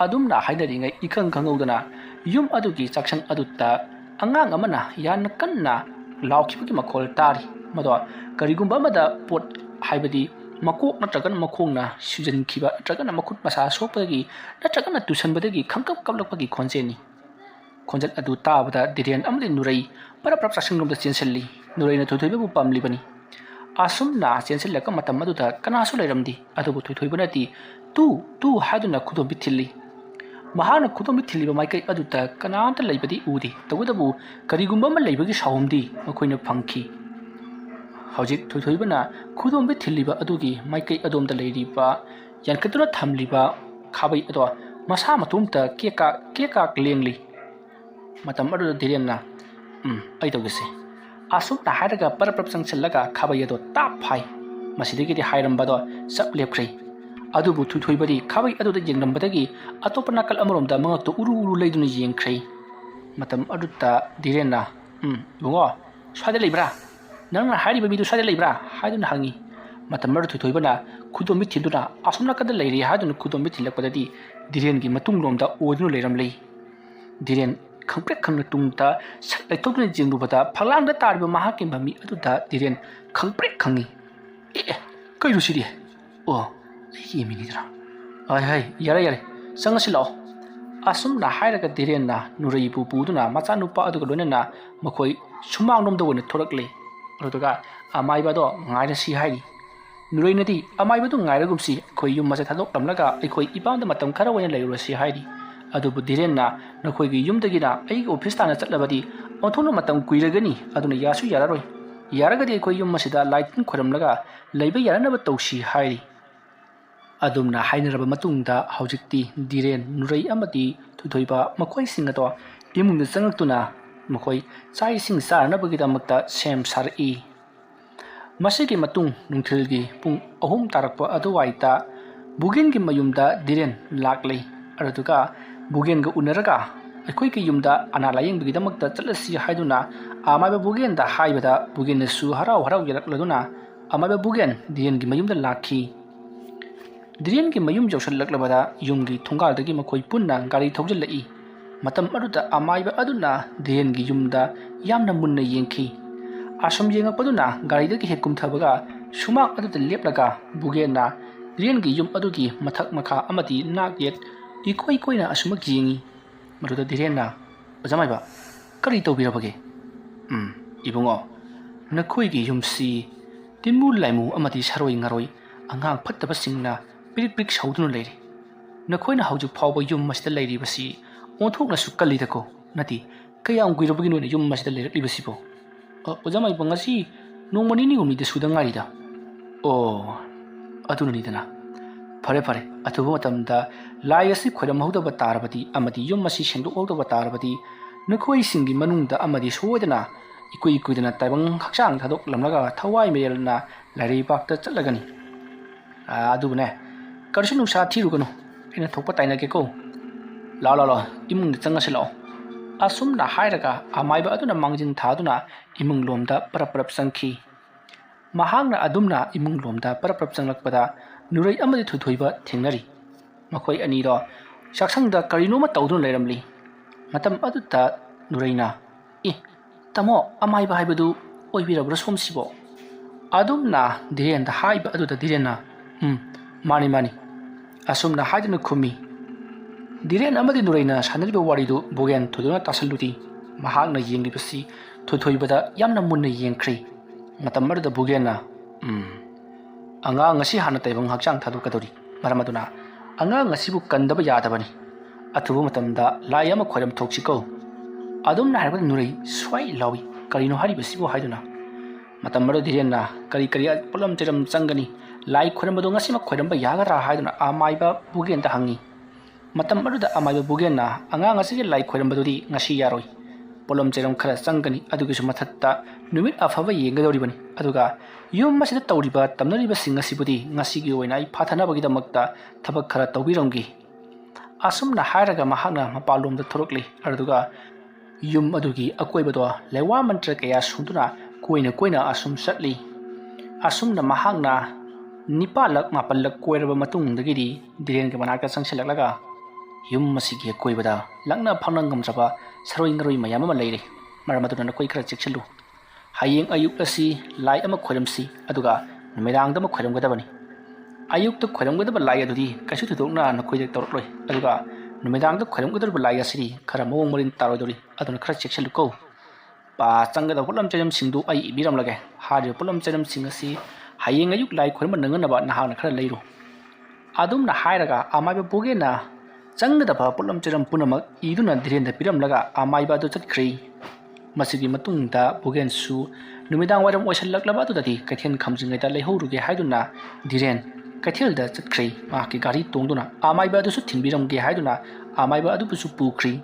ꯑꯗꯨꯝꯅ ꯍꯥꯏꯅꯔꯤꯉꯩ ꯏꯈꯪ ꯈꯪꯍꯧꯗꯅ ꯌꯨꯝ ꯑꯗꯨꯒꯤ ꯆꯥꯛꯁꯪ ꯑꯗꯨꯗ ꯑꯉꯥꯡ ꯑꯃꯅ ꯌꯥꯝꯅ ꯀꯟꯅ ꯂꯥꯎꯈꯤꯕꯒꯤ ꯃꯈꯣꯜ ꯇꯥꯔꯤ ꯃꯗꯣ ꯀꯔꯤꯒꯨꯝꯕ ꯑꯃꯗ ꯄꯣꯠ ꯍꯥꯏꯕꯗꯤ ꯃꯀꯣꯛ ꯅꯠꯇ꯭ꯔꯒꯅ ꯃꯈꯣꯡꯅ ꯁꯨꯖꯟꯈꯤꯕ ꯅꯠꯇ꯭ꯔꯒꯅ ꯃꯈꯨꯠ ꯃꯁꯥ ꯁꯣꯛꯄꯗꯒꯤ ꯅꯠꯇ꯭ꯔꯒꯅ ꯇꯨꯁꯟꯕꯗꯒꯤ ꯈꯪꯀꯞ ꯀꯞꯂꯛꯄꯒꯤ ꯈꯣꯟꯖꯦꯜꯅꯤ ꯈꯣꯟꯖꯦꯜ ꯑꯗꯨ ꯇꯥꯕꯗ ꯙꯤꯔꯦꯟ ꯑꯃꯗꯤ ꯅꯨꯔꯩ ꯄꯔꯞ ꯄꯔꯞ ꯆꯥꯛꯁꯪꯂꯣꯝꯗ ꯆꯦꯟꯁꯤꯜꯂꯤ ꯅꯨꯔꯩꯅ ꯊꯣꯏꯊꯣꯏꯕꯕꯨ ꯄꯥꯝꯂꯤꯕꯅꯤ ꯑꯁꯨꯝꯅ ꯆꯦꯟꯁꯤꯜꯂꯛꯄ ꯃꯇꯝ ꯑꯗꯨꯗ ꯀꯅꯥꯁꯨ ꯂꯩꯔꯝꯗꯦ ꯑꯗꯨꯕꯨ ꯊꯣꯏꯊꯣꯏꯕꯅꯗꯤ ꯇꯨ ꯇꯨ ꯍꯥꯏꯗꯨꯅ ꯈꯨꯗꯣꯝꯕꯤ ꯊꯤꯜꯂꯤ ꯃꯍꯥꯛꯅ ꯈꯨꯗꯣꯝꯕꯤ ꯊꯤꯜꯂꯤꯕ ꯃꯥꯏꯀꯩ ꯑꯗꯨꯗ ꯀꯅꯥꯝꯇ ꯂꯩꯕꯗꯤ ꯎꯗꯦ ꯇꯧꯕꯇꯕꯨ ꯀꯔꯤꯒꯨꯝꯕ ꯑꯃ ꯂꯩꯕꯒꯤ ꯁꯥꯎꯍꯨꯝꯗꯤ ꯃꯈꯣꯏꯅ ꯐꯪꯈꯤ ꯍꯧꯖꯤꯛ ꯊꯣꯏꯊꯣꯏꯕꯅ ꯈꯨꯗꯣꯝꯕꯤ ꯊꯤꯜꯂꯤꯕ ꯑꯗꯨꯒꯤ ꯃꯥꯏꯀꯩ ꯑꯗꯣꯝꯗ ꯂꯩꯔꯤꯕ ꯌꯥꯟꯈꯠꯇꯨꯅ ꯊꯝꯂꯤꯕ ꯈꯥꯕꯩ ꯑꯗꯣ ꯃꯁꯥ ꯃꯇꯣꯝꯇ ꯀꯦꯛꯀꯥꯛ ꯂꯦꯡꯂꯤ ꯃꯇꯝ ꯑꯗꯨꯗ ꯙꯤꯔꯦꯟꯅ ꯑꯩ ꯇꯧꯒꯦꯁꯦ ꯑꯁꯨꯝꯅ ꯍꯥꯏꯔꯒ ꯄꯔꯞ ꯄꯔꯞ ꯆꯪꯁꯤꯜꯂꯒ ꯈꯥꯕꯩ ꯑꯗꯣ ꯇꯥꯞ ꯐꯥꯏ ꯃꯁꯤꯗꯒꯤꯗꯤ ꯍꯥꯏꯔꯝꯕꯗꯣ ꯆꯞ ꯂꯦꯞꯈ꯭ꯔꯦ ꯑꯗꯨꯕꯨ ꯊꯣꯏꯊꯣꯏꯕꯗꯤ ꯈꯥꯕꯩ ꯑꯗꯨꯗ ꯌꯦꯡꯂꯝꯕꯗꯒꯤ ꯑꯇꯣꯞꯄ ꯅꯥꯀꯜ ꯑꯃꯔꯣꯝꯗ ꯃꯉꯛꯇꯨ ꯎꯔꯨ ꯎꯔꯨ ꯂꯩꯗꯨꯅ ꯌꯦꯡꯈ꯭ꯔꯦ ꯃꯇꯝ ꯑꯗꯨꯗ ꯙꯤꯔꯦꯟꯅ ꯏꯕꯨꯡꯉꯣ ꯁ꯭ꯋꯥꯏꯗ ꯂꯩꯕ꯭ꯔꯥ ꯅꯪꯅ ꯍꯥꯏꯔꯤꯕ ꯃꯤꯗꯨ ꯁ꯭ꯋꯥꯏꯗ ꯂꯩꯕ꯭ꯔꯥ ꯍꯥꯏꯗꯨꯅ ꯍꯪꯉꯤ ꯃꯇꯝ ꯑꯗꯨ ꯊꯣꯏꯊꯣꯏꯕꯅ ꯈꯨꯗꯣꯝꯕꯤ ꯊꯤꯟꯗꯨꯅ ꯑꯁꯣꯝ ꯅꯥꯀꯟꯗ ꯂꯩꯔꯤ ꯍꯥꯏꯗꯨꯅ ꯈꯨꯗꯣꯝꯕꯤ ꯊꯤꯜꯂꯛꯄꯗꯗꯤ ꯙꯤꯔꯦꯟꯒꯤ ꯃꯇꯨꯡꯂꯣꯝꯗ ꯑꯣꯏꯗꯨꯅ ꯂꯩꯔꯝꯂꯦ ꯙꯤꯔꯦꯟ ꯈꯪꯄ꯭ꯔꯦꯛ ꯈꯪꯅ ꯇꯨꯡꯗ ꯁꯛ ꯂꯩꯊꯣꯛꯇꯨꯅ ꯌꯦꯡꯂꯨꯕꯗ ꯐꯛꯂꯥꯡꯗ ꯇꯥꯔꯤꯕ ꯃꯍꯥꯛꯀꯤ ꯃꯃꯤ ꯑꯗꯨꯗ ꯙꯤꯔꯦꯟ ꯈꯪꯄ꯭ꯔꯦꯛ ꯈꯪꯉꯤ ꯀꯩꯅꯣ ꯁꯤꯗꯤ ꯑꯣ ꯑꯩꯒꯤ ꯃꯤꯅꯤꯗ꯭ꯔꯥ ꯍꯥꯏ ꯌꯥꯔꯦ ꯆꯪꯉꯁꯤ ꯂꯥꯛꯑꯣ ꯑꯁꯨꯝꯅ ꯍꯥꯏꯔꯒ ꯙꯤꯔꯦꯟꯅ ꯅꯨꯔꯩꯕꯨ ꯄꯨꯗꯨꯅ ꯃꯆꯥꯅꯨꯄꯥ ꯑꯗꯨꯒ ꯂꯣꯏꯅꯅ ꯃꯈꯣꯏ ꯁꯨꯃꯥꯡꯂꯣꯝꯗ ꯑꯣꯏꯅ ꯊꯣꯔꯛꯂꯦ ꯑꯗꯨꯒ ꯑꯃꯥꯏꯕꯗꯣ ꯉꯥꯏꯔꯁꯤ ꯍꯥꯏꯔꯤ ꯅꯨꯔꯩꯅꯗꯤ ꯑꯃꯥꯏꯕꯗꯨ ꯉꯥꯏꯔꯒꯨꯝꯁꯤ ꯑꯩꯈꯣꯏ ꯌꯨꯝ ꯑꯁꯦ ꯊꯥꯗꯣꯛꯂꯝꯂꯒ ꯑꯩꯈꯣꯏ ꯏꯄꯥꯝꯗ ꯃꯇꯝ ꯈꯔ ꯑꯣꯏꯅ ꯂꯩꯔꯨꯔꯁꯤ ꯍꯥꯏꯔꯤ ꯑꯗꯨꯕꯨ ꯙꯤꯔꯦꯟꯅ ꯅꯈꯣꯏꯒꯤ ꯌꯨꯝꯗꯒꯤꯅ ꯑꯩꯒꯤ ꯑꯣꯐꯤꯁ ꯇꯥꯟꯅ ꯆꯠꯂꯕꯗꯤ ꯑꯣꯟꯊꯣꯛꯅ ꯃꯇꯝ ꯀꯨꯏꯔꯒꯅꯤ ꯑꯗꯨꯅ ꯌꯥꯁꯨ ꯌꯥꯔꯔꯣꯏ ꯌꯥꯔꯒꯗꯤ ꯑꯩꯈꯣꯏ ꯌꯨꯝ ꯑꯁꯤꯗ ꯂꯥꯏ ꯇꯤꯟ ꯈꯣꯏꯔꯝꯂꯒ ꯂꯩꯕ ꯌꯥꯅꯅꯕ ꯇꯧꯁꯤ ꯍꯥꯏꯔꯤ ꯑꯗꯨꯝꯅ ꯍꯥꯏꯅꯔꯕ ꯃꯇꯨꯡꯗ ꯍꯧꯖꯤꯛꯇꯤ ꯙꯤꯔꯦꯟ ꯅꯨꯔꯩ ꯑꯃꯗꯤ ꯊꯣꯏꯊꯣꯏꯕ ꯃꯈꯣꯏꯁꯤꯡ ꯑꯗꯣ ꯏꯃꯨꯡꯗ ꯆꯪꯉꯛꯇꯨꯅ ꯃꯈꯣꯏ ꯆꯥꯛ ꯏꯁꯤꯡ ꯆꯥꯅꯅꯕꯒꯤꯗꯃꯛꯇ ꯁꯦꯝ ꯁꯥꯔꯛꯏ ꯃꯁꯤꯒꯤ ꯃꯇꯨꯡ ꯅꯨꯡꯊꯤꯜꯒꯤ ꯄꯨꯡ 3 ꯇꯥꯔꯛꯄ ꯑꯗꯨꯋꯥꯏꯗ ꯕꯨꯒꯦꯟꯒꯤ ꯃꯌꯨꯝꯗ ꯙꯤꯔꯦꯟ ꯂꯥꯛꯂꯦ ꯑꯗꯨꯒ ꯕꯨꯒꯦꯟꯒ ꯎꯅꯔꯒ ꯑꯩꯈꯣꯏꯒꯤ ꯌꯨꯝꯗ ꯑꯅꯥ ꯂꯥꯌꯦꯡꯕꯒꯤꯗꯃꯛꯇ ꯆꯠꯂꯁꯤ ꯍꯥꯏꯗꯨꯅ ꯑꯃꯥꯏꯕ ꯕꯨꯒꯦꯟꯗ ꯍꯥꯏꯕꯗ ꯕꯨꯒꯦꯟꯅꯁꯨ ꯍꯔꯥꯎ ꯌꯥꯔꯛꯂꯗꯨꯅ ꯑꯃꯥꯏꯕ ꯕꯨꯒꯦꯟ ꯙꯤꯔꯦꯟꯒꯤ ꯃꯌꯨꯝꯗ ꯂꯥꯛꯈꯤ ꯙꯤꯔꯦꯟꯒꯤ ꯃꯌꯨꯝ ꯌꯧꯁꯤꯜꯂꯛꯂꯕꯗ ꯌꯨꯝꯒꯤ ꯊꯣꯡꯒꯥꯜꯗꯒꯤ ꯃꯈꯣꯏ ꯄꯨꯟꯅ ꯒꯥꯔꯤ ꯊꯧꯖꯤꯜꯂꯛꯏ ꯃꯇꯝ ꯑꯗꯨꯗ ꯑꯃꯥꯏꯕ ꯑꯗꯨꯅ ꯙꯤꯔꯦꯟꯒꯤ ꯌꯨꯝꯗ ꯌꯥꯝꯅ ꯃꯨꯟꯅ ꯌꯦꯡꯈꯤ ꯑꯁꯨꯝ ꯌꯦꯡꯉꯛꯄꯗꯨꯅ ꯒꯥꯔꯤꯗꯒꯤ ꯍꯦꯛ ꯀꯨꯝꯊꯕꯒ ꯁꯨꯃꯥꯡ ꯑꯗꯨꯗ ꯂꯦꯞꯂꯒ ꯕꯨꯒꯦꯟꯅ ꯙꯤꯔꯦꯟꯒꯤ ꯌꯨꯝ ꯑꯗꯨꯒꯤ ꯃꯊꯛ ꯃꯈꯥ ꯑꯃꯗꯤ ꯅꯥꯛ ꯌꯦꯠ ꯏꯀꯣꯏ ꯀꯣꯏꯅ ꯑꯁꯨꯃꯛ ꯌꯦꯡꯉꯤ ꯃꯗꯨꯗ ꯙꯤꯔꯦꯟꯅ ꯑꯣꯖꯥꯃꯥꯏꯕ ꯀꯔꯤ ꯇꯧꯕꯤꯔꯕꯒꯦ ꯏꯕꯨꯡꯉꯣ ꯅꯈꯣꯏꯒꯤ ꯌꯨꯝꯁꯤ ꯇꯤꯟꯃꯨ ꯂꯥꯏꯃꯨ ꯑꯃꯗꯤ ꯁꯔꯣꯏ ꯉꯥꯔꯣꯏ ꯑꯉꯥꯡ ꯐꯠꯇꯕꯁꯤꯡꯅ ꯄꯤꯔꯤꯛ ꯄꯤꯔꯤꯛ ꯁꯧꯗꯨꯅ ꯂꯩꯔꯤ ꯅꯈꯣꯏꯅ ꯍꯧꯖꯤꯛ ꯐꯥꯎꯕ ꯌꯨꯝ ꯑꯁꯤꯗ ꯂꯩꯔꯤꯕꯁꯤ ꯑꯣꯟꯊꯣꯛꯅꯁꯨ ꯀꯜꯂꯤꯗꯀꯣ ꯅꯠꯇꯦ ꯀꯌꯥꯝ ꯀꯨꯏꯔꯕꯒꯤ ꯅꯣꯏꯅ ꯌꯨꯝ ꯑꯁꯤꯗ ꯂꯩꯔꯛꯂꯤꯕꯁꯤꯕꯣ ꯑꯣꯖꯥꯃꯥꯏꯕ ꯉꯁꯤ ꯅꯣꯡꯃ ꯅꯤꯅꯤ ꯍꯨꯝꯅꯤꯗ ꯁꯨꯗ ꯉꯥꯏꯔꯤꯗ ꯑꯣ ꯑꯗꯨꯅꯅꯤꯗꯅ ꯐꯔꯦ ꯑꯊꯨꯕ ꯃꯇꯝꯗ ꯂꯥꯏ ꯑꯁꯤ ꯈꯣꯏꯔꯝꯍꯧꯗꯕ ꯇꯥꯔꯕꯗꯤ ꯑꯃꯗꯤ ꯌꯨꯝ ꯑꯁꯤ ꯁꯦꯡꯗꯣꯛꯍꯧꯗꯕ ꯇꯥꯔꯕꯗꯤ ꯅꯈꯣꯏꯁꯤꯡꯒꯤ ꯃꯅꯨꯡꯗ ꯑꯃꯗꯤ ꯁꯣꯏꯗꯅ ꯏꯀꯨꯏ ꯀꯨꯏꯗꯅ ꯇꯥꯏꯕꯪ ꯍꯛꯆꯥꯡ ꯊꯥꯗꯣꯛꯂꯝꯂꯒ ꯊꯋꯥꯏ ꯃꯌꯦꯜꯅ ꯂꯥꯏꯔꯩꯕꯥꯛꯇ ꯆꯠꯂꯒꯅꯤ ꯑꯗꯨꯕꯨꯅꯦ ꯀꯔꯤꯁꯨ ꯅꯨꯡꯁꯥ ꯊꯤꯔꯨꯒꯅꯨ ꯑꯩꯅ ꯊꯣꯛꯄ ꯇꯥꯏꯅꯒꯦꯀꯣ ꯂꯥꯛꯑꯣ ꯏꯃꯨꯡꯗ ꯆꯪꯉꯁꯤ ꯂꯥꯛꯑꯣ ꯑꯁꯨꯝꯅ ꯍꯥꯏꯔꯒ ꯑꯃꯥꯏꯕ ꯑꯗꯨꯅ ꯃꯥꯡꯖꯤꯟ ꯊꯥꯗꯨꯅ ꯏꯃꯨꯡꯂꯣꯝꯗ ꯄꯔꯞ ꯆꯪꯈꯤ ꯃꯍꯥꯛꯅ ꯑꯗꯨꯝꯅ ꯏꯃꯨꯡꯂꯣꯝꯗ ꯄꯔꯞ ꯆꯪꯂꯛꯄꯗ ꯅꯨꯔꯩ ꯑꯃꯗꯤ ꯊꯣꯏꯊꯣꯏꯕ ꯊꯦꯡꯅꯔꯤ ꯃꯈꯣꯏ ꯑꯅꯤꯗꯣ ꯆꯥꯛꯁꯪꯗ ꯀꯔꯤꯅꯣꯃ ꯇꯧꯗꯨꯅ ꯂꯩꯔꯝꯂꯤ ꯃꯇꯝ ꯑꯗꯨꯗ ꯅꯨꯔꯩꯅ ꯇꯥꯃꯣ ꯑꯃꯥꯏꯕ ꯍꯥꯏꯕꯗꯨ ꯑꯣꯏꯕꯤꯔꯕ꯭ꯔꯥ ꯁꯣꯝꯁꯤꯕꯣ ꯑꯗꯨꯝꯅ ꯙꯤꯔꯦꯟꯗ ꯍꯥꯏꯕ ꯑꯗꯨꯗ ꯙꯤꯔꯦꯟꯅ ꯃꯥꯅꯤ ꯑꯁꯨꯝꯅ ꯍꯥꯏꯗꯨꯅ ꯈꯨꯝꯃꯤ ꯙꯤꯔꯦꯟ ꯑꯃꯗꯤ ꯅꯨꯔꯩꯅ ꯁꯥꯟꯅꯔꯤꯕ ꯋꯥꯔꯤꯗꯨ ꯕꯨꯒꯦꯟ ꯊꯣꯏꯗꯣꯛꯅ ꯇꯥꯁꯜꯂꯨꯗꯤ ꯃꯍꯥꯛꯅ ꯌꯦꯡꯂꯤꯕꯁꯤ ꯊꯣꯏꯊꯣꯏꯕꯗ ꯌꯥꯝꯅ ꯃꯨꯟꯅ ꯌꯦꯡꯈ꯭ꯔꯦ ꯃꯇꯝ ꯑꯗꯨꯗ ꯕꯨꯒꯦꯟꯅ ꯑꯉꯥꯡ ꯑꯁꯤ ꯍꯥꯟꯅ ꯇꯥꯏꯕꯪ ꯍꯛꯆꯥꯡ ꯊꯥꯗꯣꯛꯀꯗꯧꯔꯤ ꯃꯔꯝ ꯑꯗꯨꯅ ꯑꯉꯥꯡ ꯑꯁꯤꯕꯨ ꯀꯟꯗꯕ ꯌꯥꯗꯕꯅꯤ ꯑꯊꯨꯕ ꯃꯇꯝꯗ ꯂꯥꯏ ꯑꯃ ꯈꯣꯏꯔꯝ ꯊꯣꯛꯁꯤꯀꯣ ꯑꯗꯨꯝꯅ ꯍꯥꯏꯔꯛꯄꯗ ꯅꯨꯔꯩ ꯁ꯭ꯋꯥꯏ ꯂꯥꯎꯏ ꯀꯔꯤꯅꯣ ꯍꯥꯏꯔꯤꯕꯁꯤꯕꯨ ꯍꯥꯏꯗꯨꯅ ꯃꯇꯝ ꯑꯗꯨ ꯙꯤꯔꯦꯟꯅ ꯀꯔꯤ ꯄꯣꯠꯂꯝ ꯆꯩꯔꯝ ꯆꯪꯒꯅꯤ ꯂꯥꯏ ꯈꯣꯏꯔꯝꯕꯗꯣ ꯉꯁꯤꯃꯛ ꯈꯣꯏꯔꯝꯕ ꯌꯥꯒꯗ꯭ꯔꯥ ꯍꯥꯏꯗꯨꯅ ꯑꯃꯥꯏꯕ ꯕꯨꯒꯦꯟꯗ ꯍꯪꯉꯤ ꯃꯇꯝ ꯑꯗꯨꯗ ꯑꯃꯥꯏꯕ ꯕꯨꯒꯦꯟꯅ ꯑꯉꯥꯡ ꯑꯁꯤꯒꯤ ꯂꯥꯏ ꯈꯣꯏꯔꯝꯕꯗꯨꯗꯤ ꯉꯁꯤ ꯌꯥꯔꯣꯏ ꯄꯣꯠꯂꯝ ꯆꯩꯔꯝ ꯈꯔ ꯆꯪꯒꯅꯤ ꯑꯗꯨꯒꯤꯁꯨ ꯃꯊꯛꯇ ꯅꯨꯃꯤꯠ ꯑꯐꯕ ꯌꯦꯡꯒꯗꯧꯔꯤꯕꯅꯤ ꯑꯗꯨꯒ ꯌꯨꯝ ꯑꯁꯤꯗ ꯇꯧꯔꯤꯕ ꯇꯝꯅꯔꯤꯕꯁꯤꯡ ꯑꯁꯤꯕꯨꯗꯤ ꯉꯁꯤꯒꯤ ꯑꯣꯏꯅ ꯑꯩ ꯐꯥꯊꯅꯕꯒꯤꯗꯃꯛꯇ ꯊꯕꯛ ꯈꯔ ꯇꯧꯕꯤꯔꯝꯒꯦ ꯑꯁꯨꯝꯅ ꯍꯥꯏꯔꯒ ꯃꯍꯥꯛꯅ ꯃꯄꯥꯟꯂꯣꯝꯗ ꯊꯣꯔꯛꯂꯤ ꯑꯗꯨꯒ ꯌꯨꯝ ꯑꯗꯨꯒꯤ ꯑꯀꯣꯏꯕꯗꯣ ꯂꯩꯋꯥ ꯃꯟꯇ꯭ꯔ ꯀꯌꯥ ꯁꯨꯡꯗꯨꯅ ꯀꯣꯏꯅ ꯑꯁꯨꯝ ꯆꯠꯂꯤ ꯑꯁꯨꯝꯅ ꯃꯍꯥꯛꯅ ꯅꯤꯄꯥꯜꯂꯛ ꯃꯥꯄꯜꯂꯛ ꯀꯣꯏꯔꯕ ꯃꯇꯨꯡꯗꯒꯤꯗꯤ ꯙꯤꯔꯦꯟꯒꯤ ꯃꯅꯥꯛꯇ ꯆꯪꯁꯤꯜꯂꯛꯂꯒ ꯌꯨꯝ ꯑꯁꯤꯒꯤ ꯑꯀꯣꯏꯕꯗ ꯂꯛꯅ ꯐꯥꯎꯅ ꯉꯝꯗ꯭ꯔꯕ ꯁꯔꯣꯏ ꯉꯔꯣꯏ ꯃꯌꯥꯝ ꯑꯃ ꯂꯩꯔꯤ ꯃꯔꯝ ꯑꯗꯨꯅ ꯅꯈꯣꯏ ꯈꯔ ꯆꯦꯛꯁꯤꯜꯂꯨ ꯍꯌꯦꯡ ꯑꯌꯨꯛ ꯑꯁꯤ ꯂꯥꯏ ꯑꯃ ꯈꯣꯏꯔꯝꯁꯤ ꯑꯗꯨꯒ ꯅꯨꯃꯤꯗꯥꯡꯗ ꯑꯃ ꯈꯣꯏꯔꯝꯒꯗꯕꯅꯤ ꯑꯌꯨꯛꯇ ꯈꯣꯏꯔꯝꯒꯗꯕ ꯂꯥꯏ ꯑꯗꯨꯗꯤ ꯀꯩꯁꯨ ꯊꯣꯏꯗꯣꯛꯅ ꯅꯈꯣꯏꯗ ꯇꯧꯔꯛꯂꯣꯏ ꯑꯗꯨꯒ ꯅꯨꯃꯤꯗꯥꯡꯗ ꯈꯣꯏꯔꯝꯒꯗꯧꯔꯤꯕ ꯂꯥꯏ ꯑꯁꯤꯗꯤ ꯈꯔ ꯃꯑꯣꯡ ꯃꯔꯤꯟ ꯇꯥꯔꯣꯏꯗꯧꯔꯤ ꯑꯗꯨꯅ ꯈꯔ ꯆꯦꯛꯁꯤꯜꯂꯨꯀꯣ ꯆꯪꯒꯗꯕ ꯄꯣꯠꯂꯝ ꯆꯩꯔꯝꯁꯤꯡꯗꯨ ꯑꯩ ꯏꯕꯤꯔꯝꯂꯒꯦ ꯍꯥꯏꯔꯤꯕ ꯄꯣꯠꯂꯝ ꯆꯩꯔꯝꯁꯤꯡ ꯑꯁꯤ ꯍꯌꯦꯡ ꯑꯌꯨꯛ ꯂꯥꯏ ꯈꯣꯏꯔꯝꯕ ꯅꯪꯅꯅꯕ ꯅꯍꯥꯛꯅ ꯈꯔ ꯂꯩꯔꯨ ꯑꯗꯨꯝꯅ ꯍꯥꯏꯔꯒ ꯑꯃꯥꯏꯕ ꯕꯣꯒꯦꯟꯅ ꯆꯪꯒꯗꯕ ꯄꯣꯠꯂꯝ ꯆꯩꯔꯝ ꯄꯨꯝꯅꯃꯛ ꯏꯗꯨꯅ ꯙꯤꯔꯦꯟꯗ ꯄꯤꯔꯝꯂꯒ ꯑꯃꯥꯏꯕ ꯑꯗꯨ ꯆꯠꯈ꯭ꯔꯦ ꯃꯁꯤꯒꯤ ꯃꯇꯨꯡꯗ ꯕꯣꯒꯦꯟꯁꯨ ꯅꯨꯃꯤꯗꯥꯡ ꯋꯥꯏꯔꯝ ꯑꯣꯏꯁꯜꯂꯛꯂꯕ ꯑꯗꯨꯗꯗꯤ ꯀꯩꯊꯦꯜ ꯈꯝꯖꯤꯡꯉꯩꯗ ꯂꯩꯍꯧꯔꯨꯒꯦ ꯍꯥꯏꯗꯨꯅ ꯙꯤꯔꯦꯟ ꯀꯩꯊꯦꯜꯗ ꯆꯠꯈ꯭ꯔꯦ ꯃꯍꯥꯛꯀꯤ ꯒꯥꯔꯤ ꯇꯣꯡꯗꯨꯅ ꯑꯃꯥꯏꯕ ꯑꯗꯨꯁꯨ ꯊꯤꯟꯕꯤꯔꯝꯒꯦ ꯍꯥꯏꯗꯨꯅ ꯑꯃꯥꯏꯕ ꯑꯗꯨꯕꯨꯁꯨ ꯄꯨꯈ꯭ꯔꯤ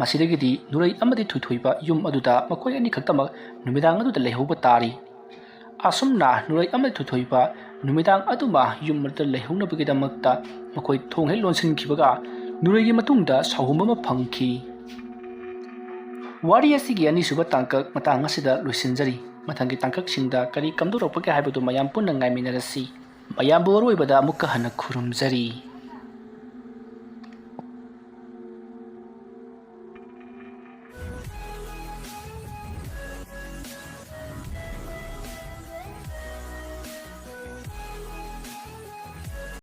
ꯃꯁꯤꯗꯒꯤꯗꯤ ꯅꯨꯔꯩ ꯑꯃꯗꯤ ꯊꯣꯏꯊꯣꯏꯕ ꯌꯨꯝ ꯑꯗꯨꯗ ꯃꯈꯣꯏ ꯑꯅꯤꯈꯛꯇꯃꯛ ꯅꯨꯃꯤꯗꯥꯡ ꯑꯗꯨꯗ ꯂꯩꯍꯧꯕ ꯇꯥꯔꯤ ꯑꯁꯨꯝꯅ ꯅꯨꯔꯩ ꯑꯃꯗꯤ ꯊꯣꯏꯊꯣꯏꯕ ꯅꯨꯃꯤꯗꯥꯡ ꯑꯗꯨꯃ ꯌꯨꯝ ꯑꯗꯨꯗ ꯂꯩꯍꯧꯅꯕꯒꯤꯗꯃꯛꯇ ꯃꯈꯣꯏ ꯊꯣꯡ ꯍꯦꯛ ꯂꯣꯟꯁꯤꯟꯈꯤꯕꯒ ꯅꯨꯔꯩꯒꯤ ꯃꯇꯨꯡꯗ ꯁꯥꯎꯍꯨꯝ ꯑꯃ ꯐꯪꯈꯤ ꯋꯥꯔꯤ ꯑꯁꯤꯒꯤ ꯑꯅꯤꯁꯨꯕ ꯇꯥꯡꯀꯛ ꯃꯇꯥꯡ ꯑꯁꯤꯗ ꯂꯣꯏꯁꯤꯟꯖꯔꯤ ꯃꯊꯪꯒꯤ ꯇꯥꯡꯀꯛꯁꯤꯡꯗ ꯀꯔꯤ ꯀꯝꯗꯧꯔꯛꯄꯒꯦ ꯍꯥꯏꯕꯗꯨ ꯃꯌꯥꯝ ꯄꯨꯟꯅ ꯉꯥꯏꯃꯤꯟꯅꯔꯁꯤ ꯃꯌꯥꯝꯕꯨ ꯑꯔꯣꯏꯕꯗ ꯑꯃꯨꯛꯀ ꯍꯟꯅ ꯈꯨꯔꯨꯝꯖꯔꯤ